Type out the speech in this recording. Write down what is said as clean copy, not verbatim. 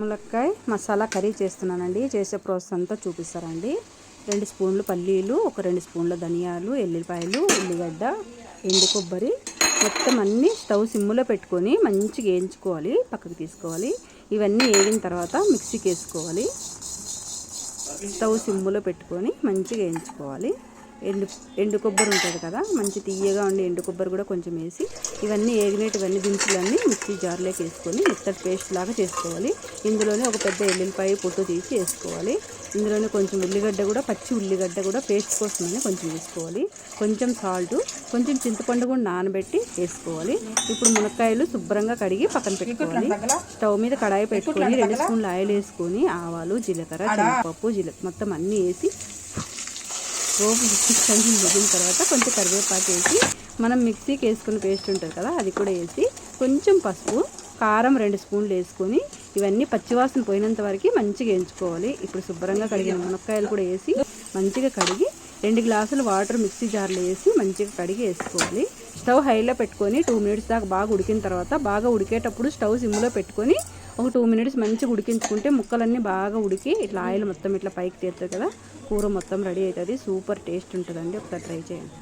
ములక్కాయ మసాలా కర్రీ చేస్తున్నానండి. చేసే ప్రాసెస్ అంతా చూపిస్తారండి. 2 స్పూన్లు పల్లీలు, ఒక 2 స్పూన్ల ధనియాలు, ఎల్లిపాయలు, ఉల్లిగడ్డ, ఎండు కొబ్బరి మొత్తం అన్నీ స్టవ్ సిమ్లో పెట్టుకొని మంచిగా వేయించుకోవాలి. పక్కకు తీసుకోవాలి. ఇవన్నీ వేగిన తర్వాత మిక్సీకి వేసుకోవాలి. స్టవ్ సిమ్లో పెట్టుకొని మంచిగా వేయించుకోవాలి. ఎండు కొబ్బరి ఉంటుంది కదా, మంచి తీయగా ఉండి ఎండు కొబ్బరి కూడా కొంచెం వేసి ఇవన్నీ వేగినటువన్నీ దినుసులన్నీ మిక్సీ జార్లోకి వేసుకొని మెత్తటి పేస్ట్ లాగా చేసుకోవాలి. ఇందులోనే ఒక పెద్ద ఎల్లుల్లిపాయ పొట్టు తీసి వేసుకోవాలి. ఇందులోనే కొంచెం ఉల్లిగడ్డ కూడా, పచ్చి ఉల్లిగడ్డ కూడా పేస్ట్ కోసమని కొంచెం వేసుకోవాలి. కొంచెం సాల్ట్, కొంచెం చింతపండు కూడా నానబెట్టి వేసుకోవాలి. ఇప్పుడు మునక్కాయలు శుభ్రంగా కడిగి పక్కన పెట్టుకోవాలి. స్టవ్ మీద కడాయి పెట్టుకొని 2 స్పూన్లు ఆయిల్ వేసుకొని ఆవాలు, జీలకర్ర, శనగపప్పు, మొత్తం అన్నీ వేసి పోపు కొంచెం వేగిన తర్వాత కొంచెం కరివేపాకు వేసి మనం మిక్సీకి వేసుకుని పేస్ట్ ఉంటుంది కదా, అది కూడా వేసి కొంచెం పసుపు, కారం 2 స్పూన్లు వేసుకొని ఇవన్నీ పచ్చివాసన పోయినంత వరకు మంచిగా వేయించుకోవాలి. ఇప్పుడు శుభ్రంగా కడిగిన మునక్కాయలు కూడా వేసి మంచిగా కడిగి 2 గ్లాసులు వాటర్ మిక్సీ జార్లో వేసి మంచిగా కడిగి వేసుకోవాలి. స్టవ్ హైలో పెట్టుకొని 2 మినిట్స్ దాకా బాగా ఉడికిన తర్వాత, బాగా ఉడికేటప్పుడు స్టవ్ సిమ్లో పెట్టుకొని ఒక 2 మినిట్స్ మంచిగా ఉడికించుకుంటే ముక్కలన్నీ బాగా ఉడికి ఇట్లా ఆయిల్ మొత్తం ఇట్లా పైకి తీస్తుంది కదా, కూర మొత్తం రెడీ అవుతుంది. సూపర్ టేస్ట్ ఉంటుందండి. ఒకసారి ట్రై చేయండి.